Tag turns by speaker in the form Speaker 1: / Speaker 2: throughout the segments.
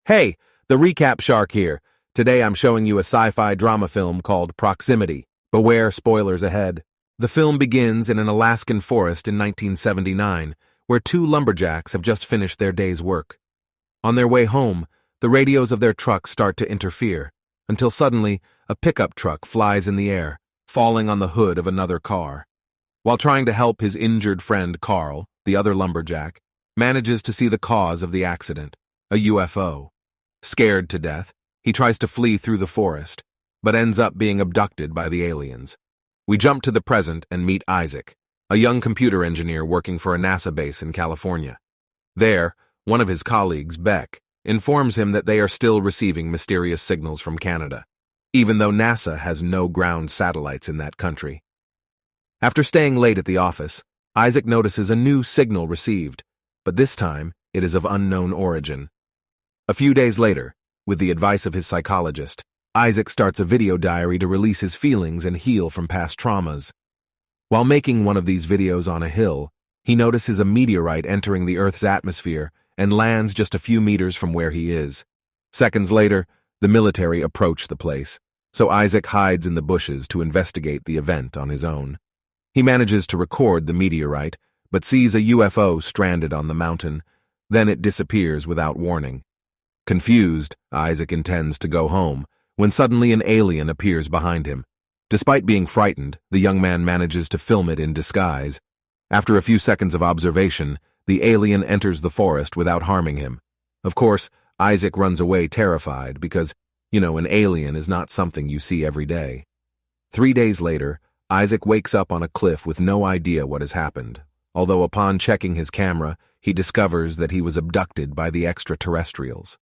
Speaker 1: Hey, the recap shark here. Today I'm showing you a sci-fi drama film called Proximity. Beware spoilers ahead. The film begins in an Alaskan forest in 1979, where two lumberjacks have just finished their day's work. On their way home, the radios of their truck start to interfere, until suddenly a pickup truck flies in the air, falling on the hood of another car. While trying to help his injured friend Carl, the other lumberjack, manages to see the cause of the accident, a UFO. Scared to death, he tries to flee through the forest, but ends up being abducted by the aliens. We jump to the present and meet Isaac, a young computer engineer working for a NASA base in California. There, one of his colleagues, Beck, informs him that they are still receiving mysterious signals from Canada, even though NASA has no ground satellites in that country. After staying late at the office, Isaac notices a new signal received, but this time it is of unknown origin. A few days later, with the advice of his psychologist, Isaac starts a video diary to release his feelings and heal from past traumas. While making one of these videos on a hill, he notices a meteorite entering the Earth's atmosphere and lands just a few meters from where he is. Seconds later, the military approach the place, so Isaac hides in the bushes to investigate the event on his own. He manages to record the meteorite, but sees a UFO stranded on the mountain. Then it disappears without warning. Confused, Isaac intends to go home, when suddenly an alien appears behind him. Despite being frightened, the young man manages to film it in disguise. After a few seconds of observation, the alien enters the forest without harming him. Of course, Isaac runs away terrified because, an alien is not something you see every day. 3 days later, Isaac wakes up on a cliff with no idea what has happened, although upon checking his camera, he discovers that he was abducted by the extraterrestrials.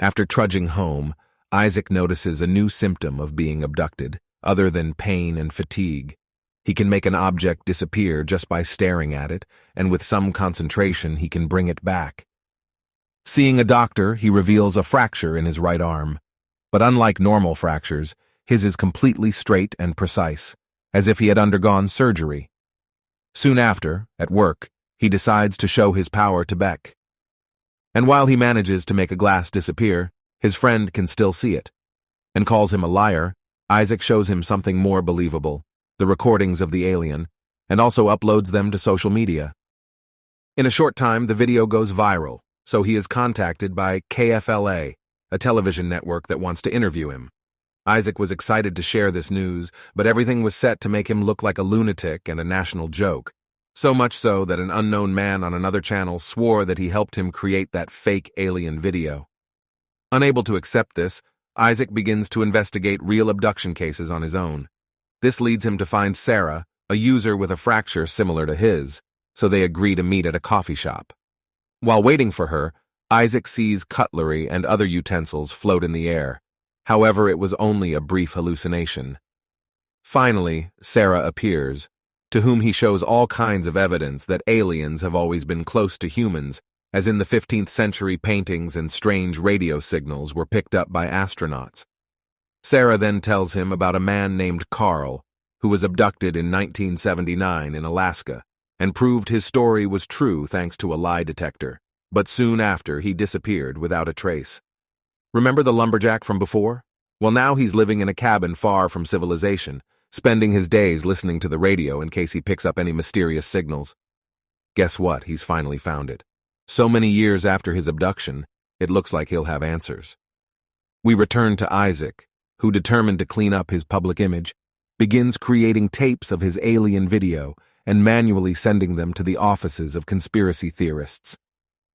Speaker 1: After trudging home, Isaac notices a new symptom of being abducted, other than pain and fatigue. He can make an object disappear just by staring at it, and with some concentration he can bring it back. Seeing a doctor, he reveals a fracture in his right arm. But unlike normal fractures, his is completely straight and precise, as if he had undergone surgery. Soon after, at work, he decides to show his power to Beck. And while he manages to make a glass disappear, his friend can still see it. And calls him a liar, Isaac shows him something more believable, the recordings of the alien, and also uploads them to social media. In a short time, the video goes viral, so he is contacted by KFLA, a television network that wants to interview him. Isaac was excited to share this news, but everything was set to make him look like a lunatic and a national joke. So much so that an unknown man on another channel swore that he helped him create that fake alien video. Unable to accept this, Isaac begins to investigate real abduction cases on his own. This leads him to find Sarah, a user with a fracture similar to his, so they agree to meet at a coffee shop. While waiting for her, Isaac sees cutlery and other utensils float in the air. However, it was only a brief hallucination. Finally, Sarah appears, to whom he shows all kinds of evidence that aliens have always been close to humans, as in the 15th century paintings and strange radio signals were picked up by astronauts. Sarah then tells him about a man named Carl, who was abducted in 1979 in Alaska, and proved his story was true thanks to a lie detector, but soon after he disappeared without a trace. Remember the lumberjack from before? Well, now he's living in a cabin far from civilization, spending his days listening to the radio in case he picks up any mysterious signals. Guess what? He's finally found it. So many years after his abduction, it looks like he'll have answers. We return to Isaac, who, determined to clean up his public image, begins creating tapes of his alien video and manually sending them to the offices of conspiracy theorists.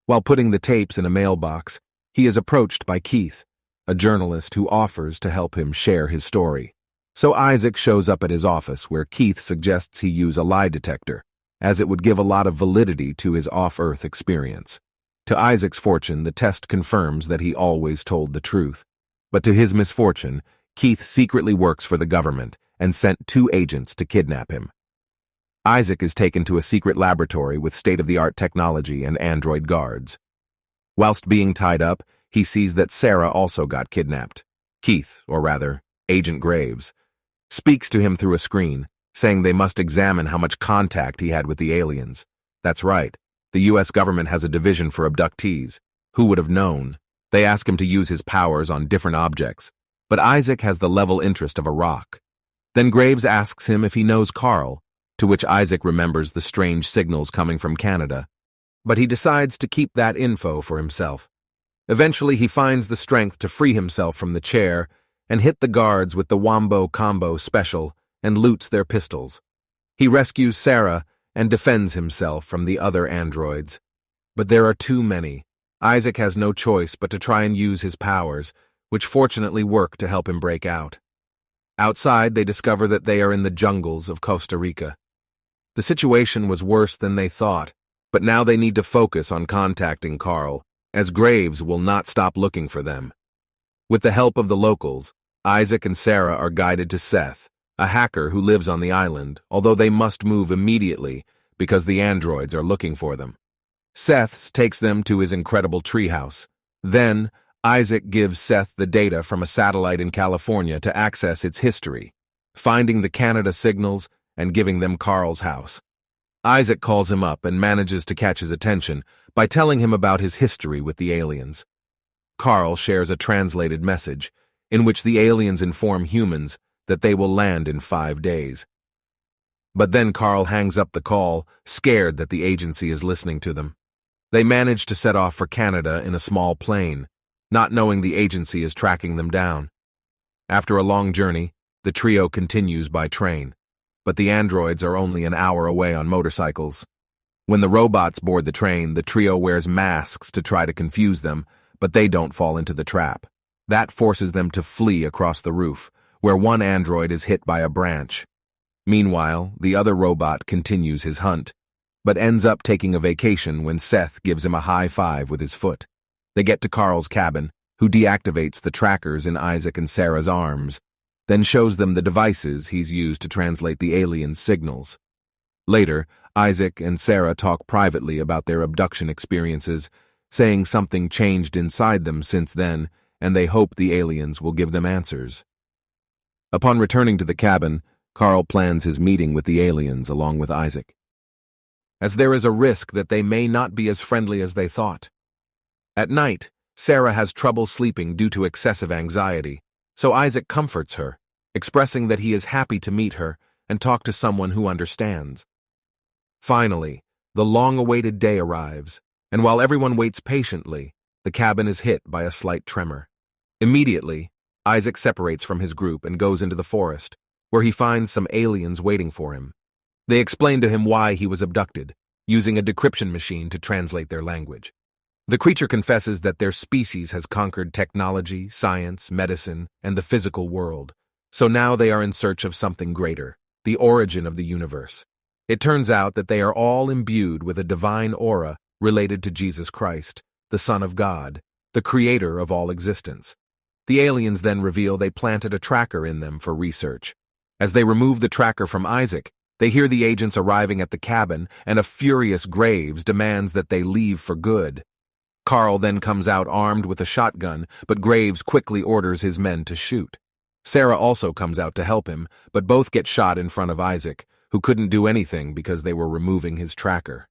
Speaker 1: While putting the tapes in a mailbox, he is approached by Keith, a journalist who offers to help him share his story. So Isaac shows up at his office where Keith suggests he use a lie detector, as it would give a lot of validity to his off-Earth experience. To Isaac's fortune, the test confirms that he always told the truth. But to his misfortune, Keith secretly works for the government and sent 2 agents to kidnap him. Isaac is taken to a secret laboratory with state-of-the-art technology and android guards. Whilst being tied up, he sees that Sarah also got kidnapped. Keith, or rather, Agent Graves, speaks to him through a screen, saying they must examine how much contact he had with the aliens. That's right, the U.S. government has a division for abductees. Who would have known? They ask him to use his powers on different objects, but Isaac has the level interest of a rock. Then Graves asks him if he knows Carl, to which Isaac remembers the strange signals coming from Canada. But he decides to keep that info for himself. Eventually, he finds the strength to free himself from the chair and hit the guards with the Wombo Combo special and loots their pistols. He rescues Sarah and defends himself from the other androids. But there are too many. Isaac has no choice but to try and use his powers, which fortunately work to help him break out. Outside, they discover that they are in the jungles of Costa Rica. The situation was worse than they thought, but now they need to focus on contacting Carl, as Graves will not stop looking for them. With the help of the locals, Isaac and Sarah are guided to Seth, a hacker who lives on the island, although they must move immediately because the androids are looking for them. Seth takes them to his incredible treehouse. Then, Isaac gives Seth the data from a satellite in California to access its history, finding the Canada signals and giving them Carl's house. Isaac calls him up and manages to catch his attention by telling him about his history with the aliens. Carl shares a translated message in which the aliens inform humans that they will land in 5 days. But then Carl hangs up the call, scared that the agency is listening to them. They manage to set off for Canada in a small plane, not knowing the agency is tracking them down. After a long journey, the trio continues by train, but the androids are only an hour away on motorcycles. When the robots board the train, the trio wears masks to try to confuse them, but they don't fall into the trap. That forces them to flee across the roof, where one android is hit by a branch. Meanwhile, the other robot continues his hunt, but ends up taking a vacation when Seth gives him a high five with his foot. They get to Carl's cabin, who deactivates the trackers in Isaac and Sarah's arms, then shows them the devices he's used to translate the aliens' signals. Later, Isaac and Sarah talk privately about their abduction experiences, saying something changed inside them since then, and they hope the aliens will give them answers. Upon returning to the cabin, Carl plans his meeting with the aliens along with Isaac, as there is a risk that they may not be as friendly as they thought. At night, Sarah has trouble sleeping due to excessive anxiety, so Isaac comforts her, expressing that he is happy to meet her and talk to someone who understands. Finally, the long-awaited day arrives, and while everyone waits patiently, the cabin is hit by a slight tremor. Immediately, Isaac separates from his group and goes into the forest, where he finds some aliens waiting for him. They explain to him why he was abducted, using a decryption machine to translate their language. The creature confesses that their species has conquered technology, science, medicine, and the physical world, so now they are in search of something greater, the origin of the universe. It turns out that they are all imbued with a divine aura related to Jesus Christ, the Son of God, the creator of all existence. The aliens then reveal they planted a tracker in them for research. As they remove the tracker from Isaac, they hear the agents arriving at the cabin, and a furious Graves demands that they leave for good. Carl then comes out armed with a shotgun, but Graves quickly orders his men to shoot. Sarah also comes out to help him, but both get shot in front of Isaac, who couldn't do anything because they were removing his tracker.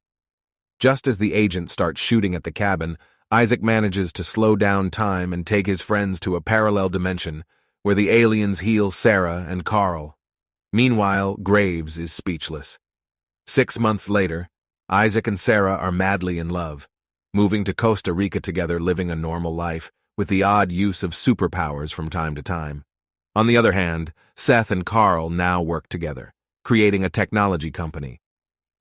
Speaker 1: Just as the agents start shooting at the cabin, Isaac manages to slow down time and take his friends to a parallel dimension, where the aliens heal Sarah and Carl. Meanwhile, Graves is speechless. 6 months later, Isaac and Sarah are madly in love, moving to Costa Rica together, living a normal life, with the odd use of superpowers from time to time. On the other hand, Seth and Carl now work together, creating a technology company.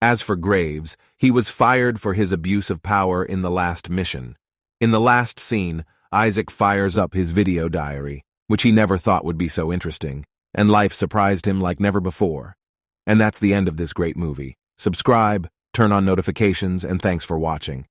Speaker 1: As for Graves, he was fired for his abuse of power in the last mission. In the last scene, Isaac fires up his video diary, which he never thought would be so interesting, and life surprised him like never before. And that's the end of this great movie. Subscribe, turn on notifications, and thanks for watching.